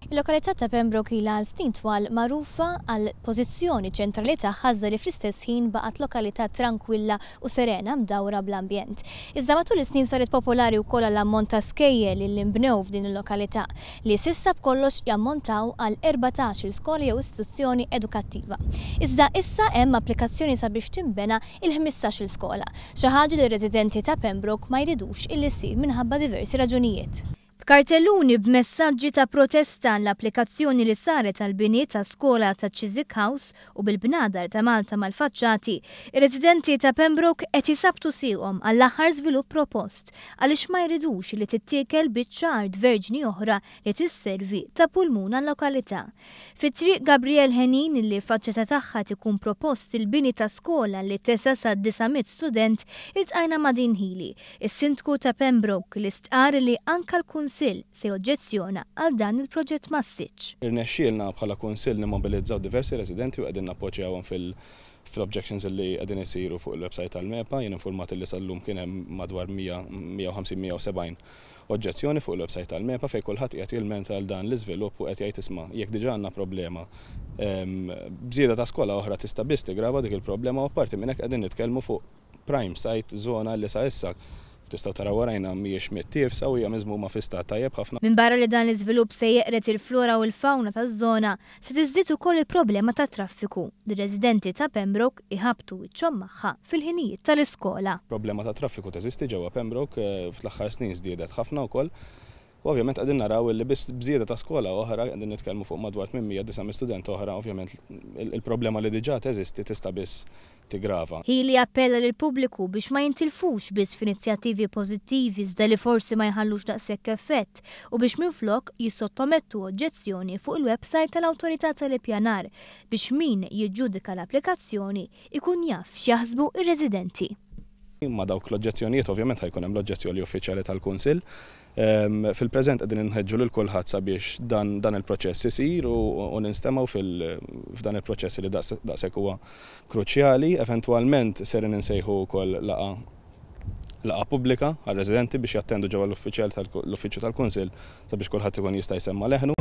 Il-lokalità ta' Pembroke ilha għal snin twal magħrufa għal pożizzjoni ċentrali tagħha iżda li fl-istess ħin baqgħet lokalità tranquilla u serena mdawra bl-ambjent. Iżda matul is-snin saret popolari wkoll għall ammont ta' skejjel li nbnew f'din il-lokalità li s'issa b'kollox jammontaw għal 14 skola jew istituzzjoni edukattiva. Iżda issa hemm applikazzjoni sabiex tinbena il-15 skola, xi ħaġa li r-residenti ta' Pembroke ma jridux illi ssir minħabba diversi raġunijiet. Kartelluni b'messaġġi ta' protesta l-applikazzjoni li saret għal bini ta' skola ta' Chiswick House u bil-bnadar ta' Malta mal-faċċati, ir-residenti ta' Pembroke qed jisabtu sihom għall-aħħar żvilupp propost għaliex ma jridux li tittiekel biċċa art verġni oħra li tisservi ta' pulmun għall-lokalità. Fit-triq Gabriel Henin li faċċata tagħha tkun propost il-bini ta' skola li tesa' sa' 900 student iltqajna ma' Din Healy, is-sindku ta' Pembroke li stqar li anke l-Kunsill se oġġezzjona għal dan il-proġett massiċ. Irnexxielna bħala kunsill nimmobilizzaw diversi residenti u qegħdin nappoġġjawhom fil-objections li qegħdin isiru fuq il-website tal-MEPA. Jien informat li sal-lum kien hemm madwar 150-170 oġġezzjoni fuq il-website tal-MEPA fejn kulħadd qiegħed jilmenta għal dan l-iżvilupp u qed jgħid isma' jekk diġà għandna problema bżieda ta' skola oħra tista' biss tigrava dik il-problema u apparti minn hekk qegħdin nitkellmu fuq prime site żona li sa issa tistgħu taraw warajna mhijiex mittiefsa u hija miżmuma fi stat tajjeb ħafna. Minn barra li dan l-iżvilupp se jeqret il-flora u l-fawna taż-żona se tiżdied ukoll il-problema ta' traffiku. Ir-residenti ta' Pembroke iħabtu wiċċhom magħha fil-ħinijiet tal-iskola. Problema ta' traffiku teżisti ġewwa Pembroke fl-aħħar snin żdiedet ħafna wkoll. U ovvjament qegħdin naraw li biss bżieda ta' skola oħra qegħdin nitkellmu fuq madwar 800 student oħra, ovvjament il-problema li diġà teżisti tista' biss tigrava. Healy appella lil pubbliku biex ma jintilfux biss f'inizjattivi pożittivi iżda li forsi ma jħallux daqshekk effett u biex minflok jissottomettu oġġezzjoni fuq il-website tal-Awtorità tal-Ippjanar biex min jiġġudika l-applikazzjoni ikun jaf x'jaħsbu ir-residenti. Ma dawk l-oġġezzjonijiet ovvjament ħajkun hemm l-oġġezzjoni uffiċjali tal-Kunsill. Fil-preżent qegħdin inħeġġu lil kulħadd sabiex dan il-proċess isir u ninstemaw f'dan il-proċess li daqshekk huwa kruċjali. Eventwalment ser insejħu wkoll laqa pubblika għal residenti biex jattendu ġewwa l-uffiċċju tal-Kunsill sabiex kulħadd ikun jista' jsemma' leħnu.